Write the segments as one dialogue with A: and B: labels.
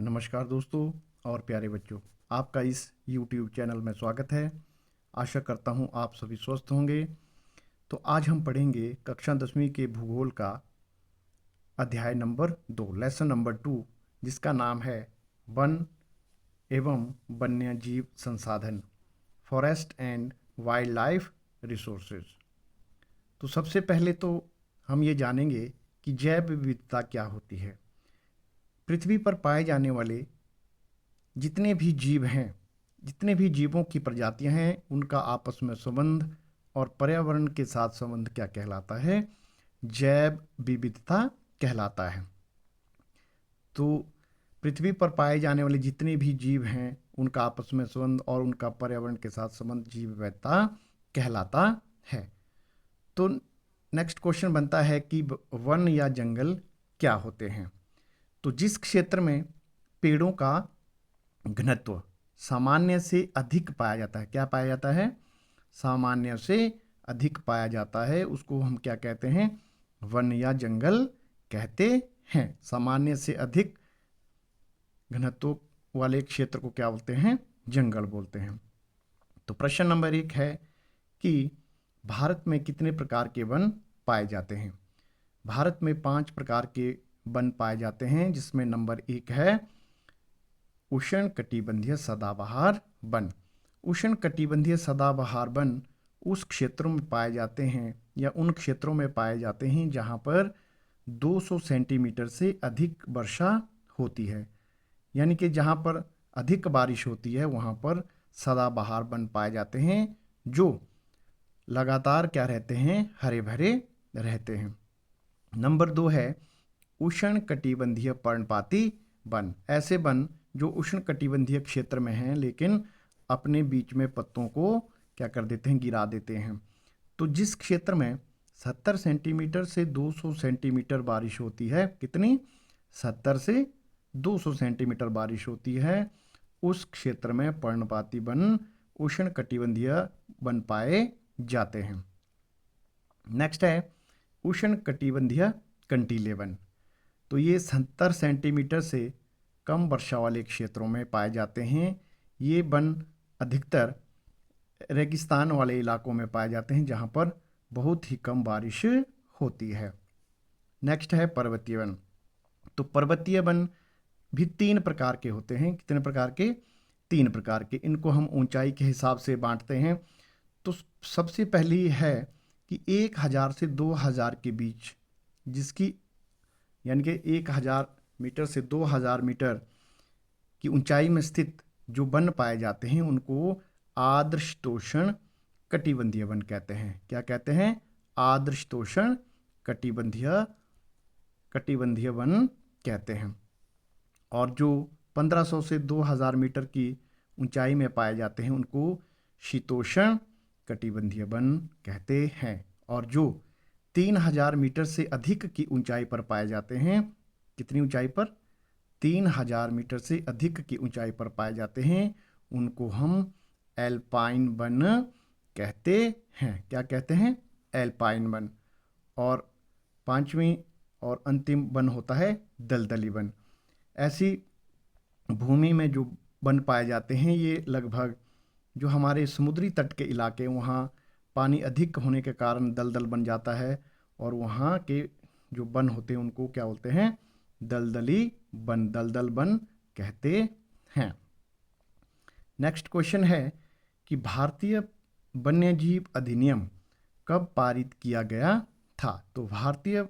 A: नमस्कार दोस्तों और प्यारे बच्चों, आपका इस YouTube चैनल में स्वागत है। आशा करता हूँ आप सभी स्वस्थ होंगे। तो आज हम पढ़ेंगे कक्षा 10वीं के भूगोल का अध्याय नंबर 2, लेसन नंबर 2, जिसका नाम है वन एवं वन्यजीव संसाधन, forest and wild life resources. तो सबसे पहले तो हम ये जानेंगे कि जैव विविधता क्या होती है। पृथ्वी पर पाए जाने वाले जितने भी जीव हैं, जितने भी जीवों की प्रजातियां हैं, उनका आपस में संबंध और पर्यावरण के साथ संबंध क्या कहलाता है? जैव विविधता कहलाता है। तो पृथ्वी पर पाए जाने वाले जितने भी जीव हैं, उनका आपस में संबंध और उनका पर्यावरण के साथ संबंध जीव विविधता कहलाता है। तो नेक्स्ट क्वेश्चन बनता है कि वन या जंगल क्या होते हैं? तो जिस क्षेत्र में पेड़ों का घनत्व सामान्य से अधिक पाया जाता है, क्या पाया जाता है? सामान्य से अधिक पाया जाता है, उसको हम क्या कहते हैं? वन या जंगल कहते हैं। सामान्य से अधिक घनत्व वाले क्षेत्र को क्या बोलते हैं? जंगल बोलते हैं। तो प्रश्न नंबर 1 है कि भारत में कितने प्रकार के वन पाए जाते हैं? भारत में 5 प्रकार के वन पाए जाते हैं, जिसमें नंबर 1 है उष्ण कटिबंधीय सदाबहार वन। उष्ण कटिबंधीय सदाबहार वन उस क्षेत्रों में पाए जाते हैं या उन क्षेत्रों में पाए जाते हैं जहां पर 200 सेंटीमीटर से अधिक वर्षा होती है। यानी कि जहां पर अधिक बारिश होती है वहां पर सदाबहार वन पाए जाते हैं, जो लगातार क्या रहते हैं? हरे भरे रहते हैं। नंबर 2 है उष्ण कटिबंधीय पर्णपाती वन। ऐसे वन जो उष्ण कटिबंधीय क्षेत्र में हैं लेकिन अपने बीच में पत्तों को क्या कर देते हैं? गिरा देते हैं। तो जिस क्षेत्र में 70 सेंटीमीटर से 200 सेंटीमीटर बारिश होती है, कितनी? 70 से 200 सेंटीमीटर बारिश होती है, उस क्षेत्र में पर्णपाती वन, उष्ण कटिबंधीय वन पाए जाते हैं। नेक्स्ट है उष्ण कटिबंधीय कंटीले वन। तो ये 70 सेंटीमीटर से कम वर्षा वाले क्षेत्रों में पाए जाते हैं। ये वन अधिकतर रेगिस्तान वाले इलाकों में पाए जाते हैं जहां पर बहुत ही कम बारिश होती है। नेक्स्ट है पर्वतीय वन। तो पर्वतीय वन भी 3 प्रकार के होते हैं। कितने प्रकार के? 3 प्रकार के। इनको हम ऊंचाई के हिसाब से बांटते हैं। तो सबसे पहली है कि 1000 से 2000 के बीच, जिसकी यानी कि 1000 मीटर से 2000 मीटर की ऊंचाई में स्थित जो वन पाए जाते हैं उनको आर्द्रशीतोष्ण कटिबंधीय वन कहते हैं। क्या कहते हैं? आर्द्रशीतोष्ण कटिबंधीय वन कहते हैं। और जो 1500 से 2000 मीटर की ऊंचाई में पाए जाते हैं उनको शीतोष्ण कटिबंधीय वन कहते हैं। और जो 3000 मीटर से अधिक की ऊंचाई पर पाए जाते हैं, कितनी ऊंचाई पर? 3000 मीटर से अधिक की ऊंचाई पर पाए जाते हैं, उनको हम एल्पाइन वन कहते हैं। क्या कहते हैं? Alpine one. और 5वीं और अंतिम वन होता है दलदली वन। ऐसी भूमि में जो वन पाए जाते हैं ये लगभग जो हमारे समुद्री तट के इलाके, वहाँ पानी अधिक होने के कारण दलदल बन जाता है और वहाँ के जो वन होते हैं उनको क्या बोलते हैं? दलदली वन, दलदल वन कहते हैं। नेक्स्ट क्वेश्चन है कि भारतीय वन्यजीव अधिनियम कब पारित किया गया था? तो भारतीय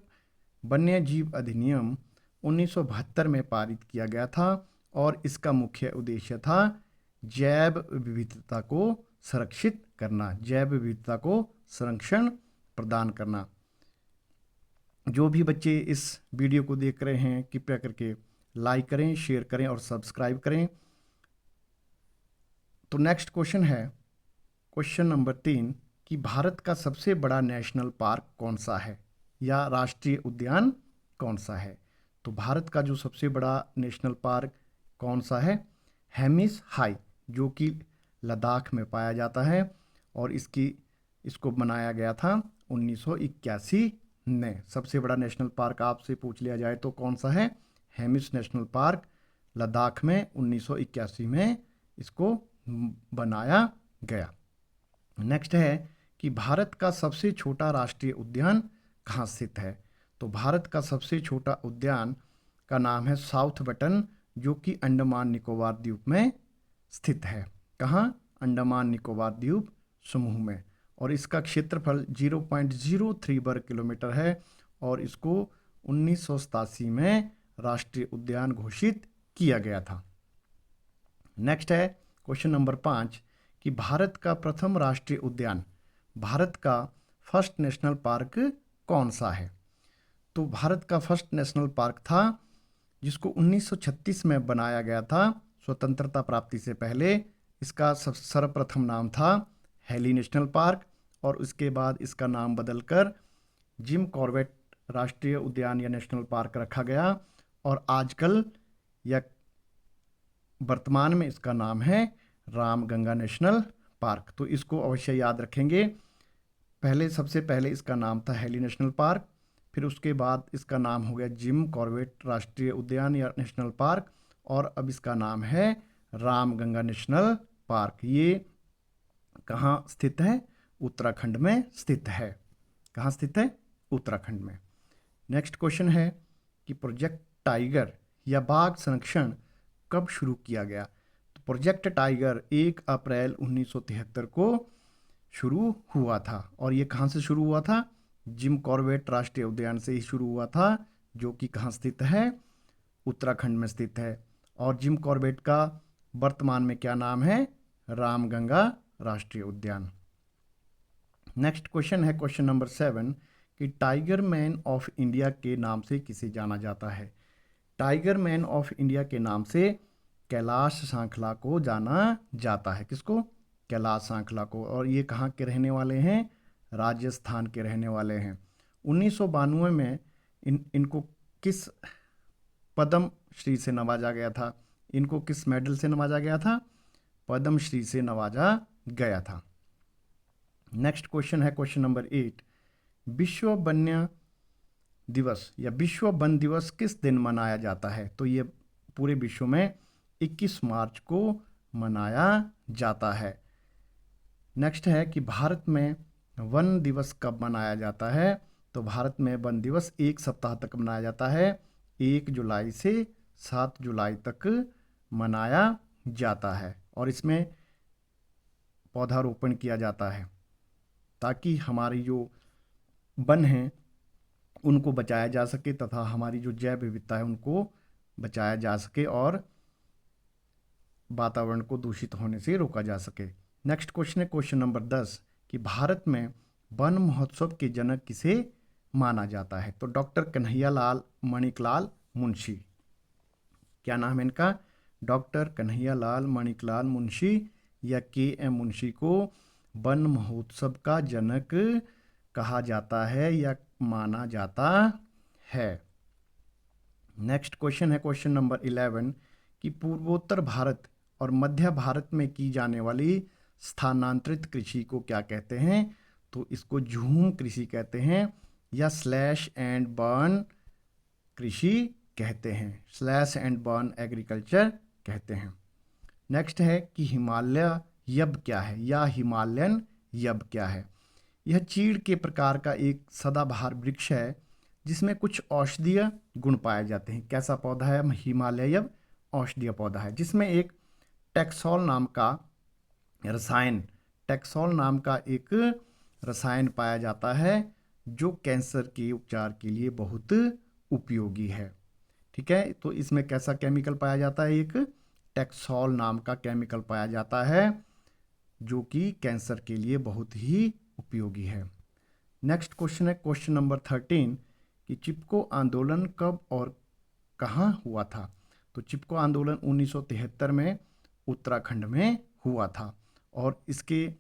A: वन्यजीव अधिनियम 1972 में पारित किया गया था और इसका मुख्य उद्देश्य था जैव विविधता को संरक्षित करना, जैव विविधता को संरक्षण प्रदान करना। जो भी बच्चे इस वीडियो को देख रहे हैं कृपया करके लाइक करें, शेयर करें और सब्सक्राइब करें। तो नेक्स्ट क्वेश्चन है क्वेश्चन नंबर 3 कि भारत का सबसे बड़ा नेशनल पार्क कौन सा है या राष्ट्रीय उद्यान कौन सा है? तो भारत का जो सबसे बड़ा नेशनल पार्क कौन सा है? हेमिस हाई, जो कि लद्दाख में पाया जाता है और इसको बनाया गया था 1981 में। सबसे बड़ा नेशनल पार्क आपसे पूछ लिया जाए तो कौन सा है? हेमिस नेशनल पार्क लद्दाख में 1981 में इसको बनाया गया। नेक्स्ट है कि भारत का सबसे छोटा राष्ट्रीय उद्यान कहाँ स्थित है? तो भारत का सबसे छोटा उद्यान का नाम है साउथ बटन, जो कि अंडमान निकोबार द्वीप में स्थित है। कहाँ? अंडमान निकोबार द्वीप समूह में। और इसका क्षेत्रफल 0.03 वर्ग किलोमीटर है और इसको 1987 में राष्ट्रीय उद्यान घोषित किया गया था। नेक्स्ट है क्वेश्चन नंबर 5 कि भारत का प्रथम राष्ट्रीय उद्यान, भारत का फर्स्ट नेशनल पार्क कौन सा है? तो भारत का फर्स्ट नेशनल पार्क था जिसको 1936 में बनाया गया था, स्वतंत्रता प्राप्ति से पहले। इसका सर्वप्रथम नाम था हेली नेशनल पार्क और उसके बाद इसका नाम बदलकर जिम कॉर्बेट राष्ट्रीय उद्यान या नेशनल पार्क रखा गया और आजकल या वर्तमान में इसका नाम है रामगंगा नेशनल पार्क। तो इसको अवश्य याद रखेंगे। सबसे पहले इसका नाम था हेली नेशनल पार्क, फिर उसके बाद इसका नाम हो गया जिम कॉर्बेट राष्ट्रीय उद्यान या नेशनल पार्क और अब इसका नाम है रामगंगा नेशनल पार्क। ये कहाँ स्थित है? उत्तराखंड में स्थित है। कहाँ स्थित है? उत्तराखंड में। नेक्स्ट क्वेश्चन है कि प्रोजेक्ट टाइगर या बाघ संरक्षण कब शुरू किया गया? तो प्रोजेक्ट टाइगर 1 अप्रैल 1973 को शुरू हुआ था और ये कहाँ से शुरू हुआ था? जिम कॉर्बेट राष्ट्रीय उद्यान से ही शुरू हुआ था, जो कि कहाँ स्थित है? उत्तराखंड में स्थित है। और जिम कॉर्बेट का वर्तमान में क्या नाम है? रामगंगा राष्ट्रीय उद्यान। नेक्स्ट क्वेश्चन है क्वेश्चन नंबर 7 कि टाइगर मैन ऑफ इंडिया के नाम से किसे जाना जाता है? टाइगर मैन ऑफ इंडिया के नाम से कैलाश सांखला को जाना जाता है। किसको? कैलाश सांखला को। और ये कहाँ के रहने वाले हैं? राजस्थान के रहने वाले हैं। 1992 में इनको किस पद्म श्री से नवाजा गया था? इनको किस मेडल से नवाजा गया था? पद्म श्री से नवाजा गया था। नेक्स्ट क्वेश्चन है क्वेश्चन नंबर 8 विश्व वन्य दिवस या विश्व वन दिवस किस दिन मनाया जाता है? तो ये पूरे विश्व में 21 मार्च को मनाया जाता है। नेक्स्ट है कि भारत में वन दिवस कब मनाया जाता है? तो भारत में वन दिवस 1 सप्ताह तक मनाया जाता है, 1 जुलाई से 7 जुलाई तक मनाया जाता है और इसमें पौधारोपण किया जाता है ताकि हमारी जो वन हैं उनको बचाया जा सके तथा हमारी जो जैव विविधता है उनको बचाया जा सके और वातावरण को दूषित होने से रोका जा सके। नेक्स्ट क्वेश्चन है क्वेश्चन नंबर 10 कि भारत में वन महोत्सव के जनक किसे माना जाता है? तो डॉक्टर कन्हैयालाल मणिकलाल मुंशी। क्या नाम है इनका? डॉक्टर कन्हैयालाल मणिकलाल मुंशी या के.एम. मुंशी को वन महोत्सव का जनक कहा जाता है या माना जाता है। नेक्स्ट क्वेश्चन है क्वेश्चन नंबर 11 कि पूर्वोत्तर भारत और मध्य भारत में की जाने वाली स्थानांतरित कृषि को क्या कहते हैं? तो इसको झूम कृषि कहते हैं या स्लैश एंड बर्न कृषि कहते हैं, स्लैश एंड बर्न एग्रीकल्चर कहते हैं। नेक्स्ट है कि हिमालय यब क्या है या हिमालयन यब क्या है? यह चीड़ के प्रकार का एक सदाबहार वृक्ष है जिसमें कुछ औषधीय गुण पाए जाते हैं। कैसा पौधा है? हिमालय यब औषधीय पौधा है जिसमें एक टैक्सोल नाम का एक रसायन पाया जाता है जो कैंसर के उपचार के लिए बहुत उपयोगी है। ठीक है, तो इसमें कैसा केमिकल पाया जाता है? एक टैक्सोल नाम का केमिकल पाया जाता है जो कि कैंसर के लिए बहुत ही उपयोगी है। नेक्स्ट क्वेश्चन है क्वेश्चन नंबर 13 कि चिपको आंदोलन कब और कहाँ हुआ था? तो चिपको आंदोलन 1973 में उत्तराखंड में हुआ था और इसके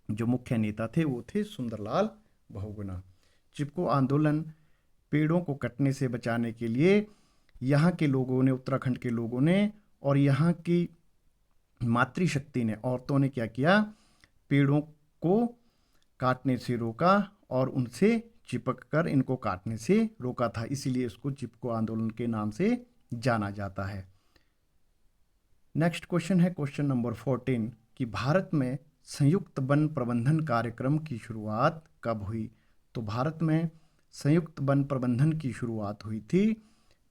A: जो मुख्य नेता थे वो थे सुंदरलाल बहुगुणा। चिपको आंदोलन पेड़ों को कटने से बचाने के लिए यहाँ के लोगों ने, उत्तराखंड के लोगों ने और यहाँ की मातृशक्ति ने, औरतों ने क्या किया? पेड़ों को काटने से रोका और उनसे चिपक कर इनको काटने से रोका था, इसीलिए इसको चिपको आंदोलन के नाम से जाना जाता है। नेक्स्ट क्वेश्चन है क्वेश्चन नंबर 14 कि भारत में संयुक्त वन प्रबंधन कार्यक्रम की शुरुआत कब हुई। तो भारत में संयुक्त वन प्रबंधन की शुरुआत हुई थी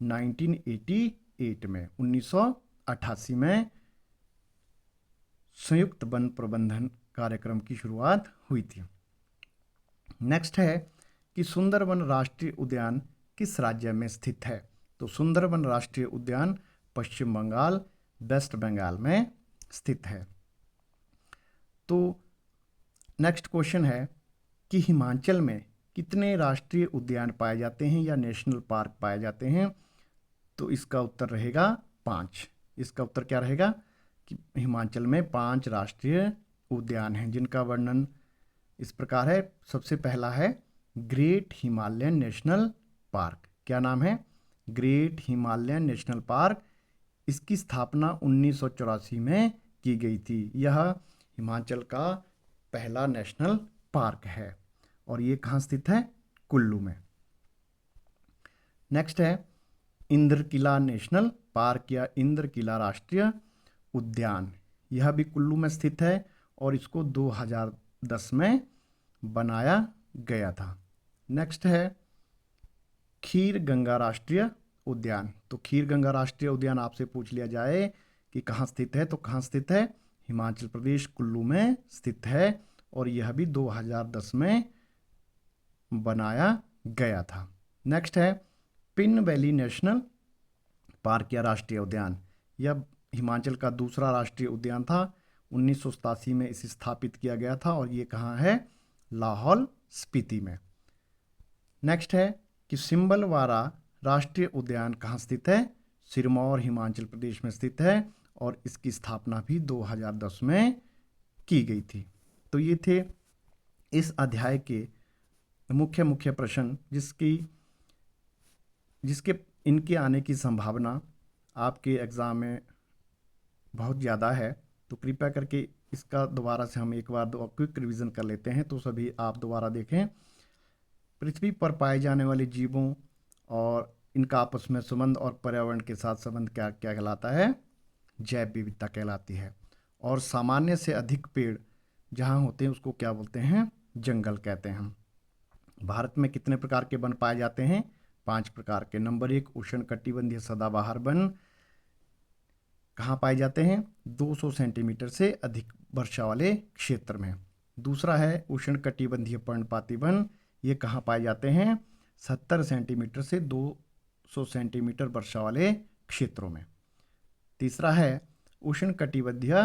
A: 1988 में, 1988 में संयुक्त वन प्रबंधन कार्यक्रम की शुरुआत हुई थी। नेक्स्ट है कि सुंदरबन राष्ट्रीय उद्यान किस राज्य में स्थित है। तो सुंदरबन राष्ट्रीय उद्यान पश्चिम बंगाल, वेस्ट बंगाल में स्थित है। तो नेक्स्ट क्वेश्चन है कि हिमाचल में कितने राष्ट्रीय उद्यान पाए जाते हैं या नेशनल पार्क पाए जाते हैं। तो इसका उत्तर रहेगा 5। इसका उत्तर क्या रहेगा कि हिमाचल में 5 राष्ट्रीय उद्यान हैं, जिनका वर्णन इस प्रकार है। सबसे पहला है ग्रेट हिमालयन नेशनल पार्क। क्या नाम है? Great Himalayan national park. इसकी स्थापना 1984 में की गई थी। यह हिमाचल का पहला नेशनल पार्क है और ये कहाँ स्थित है? कुल्लू में। नेक्स्ट है इंद्रकिला नेशनल पार्क या इंद्रकिला राष्ट्रीय उद्यान। यह भी कुल्लू में स्थित है और इसको 2010 में बनाया गया था। नेक्स्ट है खीर गंगा राष्ट्रीय उद्यान। तो खीर गंगा राष्ट्रीय उद्यान आपसे पूछ लिया जाए कि कहाँ स्थित है, तो कहाँ स्थित है? हिमाचल प्रदेश, कुल्लू में स्थित है और यह भी 2010 में बनाया गया था। नेक्स्ट है पिन वैली नेशनल पार्क या राष्ट्रीय उद्यान। यह हिमाचल का दूसरा राष्ट्रीय उद्यान था। 1987 में इसे स्थापित किया गया था और ये कहाँ है? लाहौल स्पीति में। नेक्स्ट है कि सिंबलवारा राष्ट्रीय उद्यान कहाँ स्थित है? सिरमौर, हिमाचल प्रदेश में स्थित है और इसकी स्थापना भी 2010 में की गई थी। तो ये थे इस अध्याय के मुख्य प्रश्न, जिसके इनके आने की संभावना आपके एग्ज़ाम में बहुत ज़्यादा है। तो कृपया करके इसका दोबारा से हम एक बार क्विक रिवीजन कर लेते हैं, तो सभी आप दोबारा देखें। पृथ्वी पर पाए जाने वाले जीवों और इनका आपस में संबंध और पर्यावरण के साथ संबंध क्या क्या कहलाता है? जैव विविधता कहलाती है। और सामान्य से अधिक पेड़ जहाँ होते हैं उसको क्या बोलते हैं? जंगल कहते हैं। भारत में कितने प्रकार के वन पाए जाते हैं? 5 प्रकार के। नंबर 1 उष्णकटिबंधीय सदाबहार वन कहाँ पाए जाते हैं? 200 सेंटीमीटर से अधिक वर्षा वाले क्षेत्र में। दूसरा है उष्णकटिबंधीय पर्णपाती वन। ये कहाँ पाए जाते हैं? 70 सेंटीमीटर से 200 सेंटीमीटर वर्षा वाले क्षेत्रों में। तीसरा है उष्णकटिबंधीय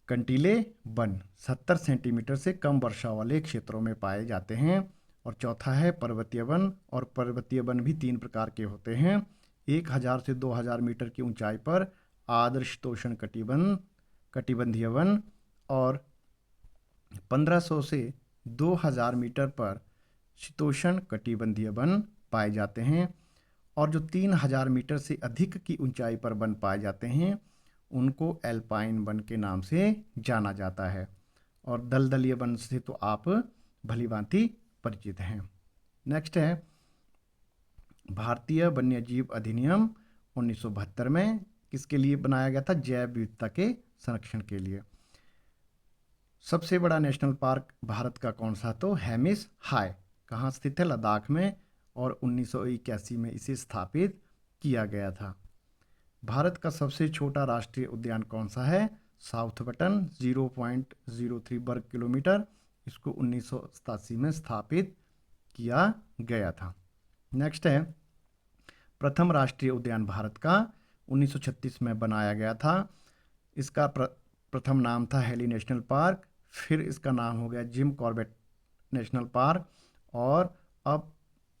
A: कंटीले वन, 70 सेंटीमीटर से कम वर्षा वाले क्षेत्रों में पाए जाते हैं। और चौथा है पर्वतीय वन, और पर्वतीय वन भी 3 प्रकार के होते हैं। 1000 से 2000 मीटर की ऊंचाई पर आर्द्र शीतोष्ण कटिबंधीय वन और 1500 से 2000 मीटर पर शीतोष्ण कटिबंधीय वन पाए जाते हैं। और जो 3000 मीटर से अधिक की ऊंचाई पर वन पाए जाते हैं उनको एल्पाइन वन के नाम से जाना जाता है। और दलदलीय वन से तो आप भलीभांति परिचित हैं। नेक्स्ट है भारतीय वन्यजीव अधिनियम 1972 में किसके लिए बनाया गया था? जैव विविधता के संरक्षण के लिए। सबसे बड़ा नेशनल पार्क भारत का कौन सा? तो हेमिस हाई। कहाँ स्थित है? लद्दाख में। और 1981 में इसे स्थापित किया गया था। भारत का सबसे छोटा राष्ट्रीय उद्यान कौन सा है? साउथ बटन, 0.03 वर्ग किलोमीटर। इसको 1987 में स्थापित किया गया था। नेक्स्ट है प्रथम राष्ट्रीय उद्यान भारत का 1936 में बनाया गया था। इसका प्रथम नाम था हेली नेशनल पार्क, फिर इसका नाम हो गया जिम कॉर्बेट नेशनल पार्क और अब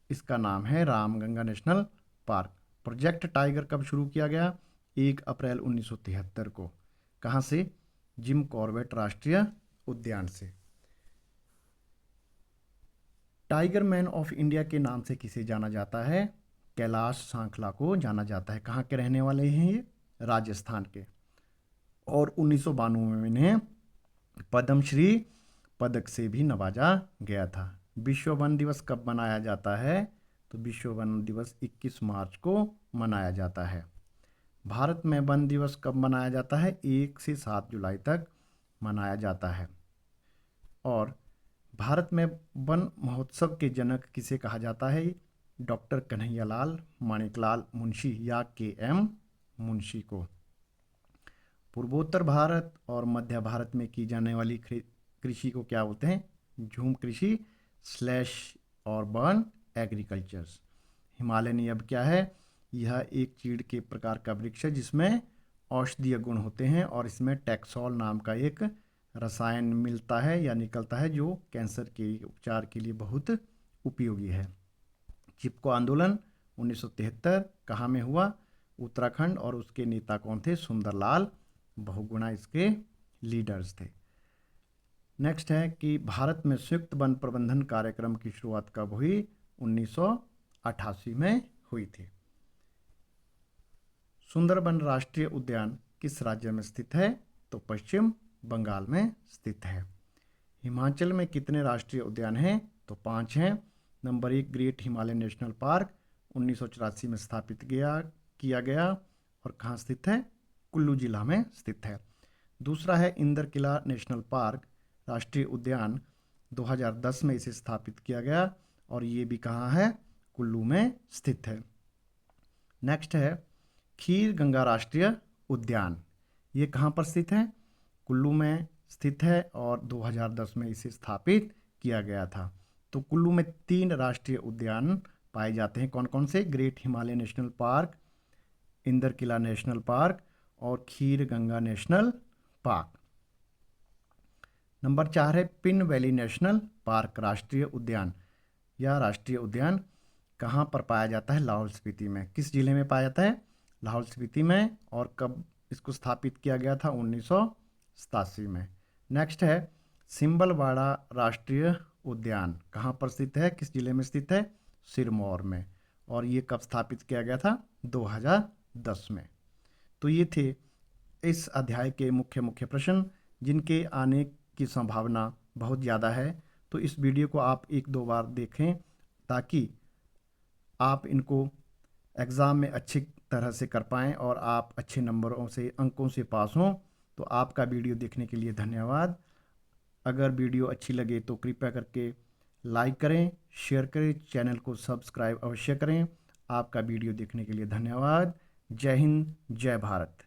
A: इसका नाम है Ramganga national park. Project tiger कब शुरू किया गया? 1 अप्रैल 1973 को। कहाँ से? जिम कॉर्बेट राष्ट्रीय उद्यान से। टाइगर मैन ऑफ इंडिया के नाम से किसे जाना जाता है? कैलाश सांखला को जाना जाता है। कहाँ के रहने वाले हैं ये? राजस्थान के। और 1992 में इन्हें पद्मश्री पदक से भी नवाजा गया था। विश्व वन दिवस कब मनाया जाता है? तो विश्व वन दिवस 21 मार्च को मनाया जाता है। भारत में वन दिवस कब मनाया जाता है? 1 से 7 जुलाई तक मनाया जाता है। और भारत में वन महोत्सव के जनक किसे कहा जाता है? डॉक्टर कन्हैयालाल माणिकलाल मुंशी या के.एम. मुंशी को। पूर्वोत्तर भारत और मध्य भारत में की जाने वाली कृषि को क्या बोलते हैं? झूम कृषि स्लैश और बर्न एग्रीकल्चर्स। हिमालय नियब क्या है? यह एक चीड़ के प्रकार का वृक्ष है जिसमें औषधीय गुण होते हैं और इसमें टैक्सोल नाम का एक रसायन मिलता है या निकलता है जो कैंसर के उपचार के लिए बहुत उपयोगी है। चिपको आंदोलन 1973 कहाँ में हुआ? उत्तराखंड। और उसके नेता कौन थे? सुंदरलाल बहुगुणा इसके लीडर्स थे। नेक्स्ट है कि भारत में संयुक्त वन प्रबंधन कार्यक्रम की शुरुआत कब हुई? 1988 में हुई थी। सुंदरबन राष्ट्रीय उद्यान किस राज्य में स्थित है? तो पश्चिम बंगाल में स्थित है। हिमाचल में कितने राष्ट्रीय उद्यान हैं? तो 5 हैं। Number 1 great Himalaya national park 1984 में स्थापित किया गया और कहाँ स्थित है? कुल्लू जिला में स्थित है। दूसरा है इंदर किला नेशनल पार्क राष्ट्रीय उद्यान 2010 में इसे स्थापित किया गया और ये भी कहाँ है? कुल्लू में स्थित है। नेक्स्ट है खीर गंगा राष्ट्रीय उद्यान, ये कहाँ पर स्थित है? कुल्लू में स्थित है और 2010 में इसे स्थापित किया गया था। तो कुल्लू में 3 राष्ट्रीय उद्यान पाए जाते हैं। कौन कौन से? Great Himalaya national park, Inder Kila national park और Khir Ganga national park. Number 4 है पिन वैली नेशनल पार्क राष्ट्रीय उद्यान। यह राष्ट्रीय उद्यान कहाँ पर पाया जाता है? लाहौल स्पीति में। किस जिले में पाया जाता है? लाहौल स्पीति में। और कब इसको स्थापित किया गया था? 1987 में। नेक्स्ट है सिंबलवाड़ा राष्ट्रीय उद्यान कहाँ पर स्थित है? किस जिले में स्थित है? सिरमौर में। और ये कब स्थापित किया गया था? 2010 में। तो ये थे इस अध्याय के मुख्य प्रश्न जिनके आने की संभावना बहुत ज़्यादा है। तो इस वीडियो को आप 1-2 बार देखें ताकि आप इनको एग्ज़ाम में अच्छी तरह से कर पाएँ और आप अच्छे नंबरों से अंकों से पास हों। तो आपका वीडियो देखने के लिए धन्यवाद। अगर वीडियो अच्छी लगे तो कृपया करके लाइक करें, शेयर करें, चैनल को सब्सक्राइब अवश्य करें। आपका वीडियो देखने के लिए धन्यवाद। जय हिंद, जय भारत।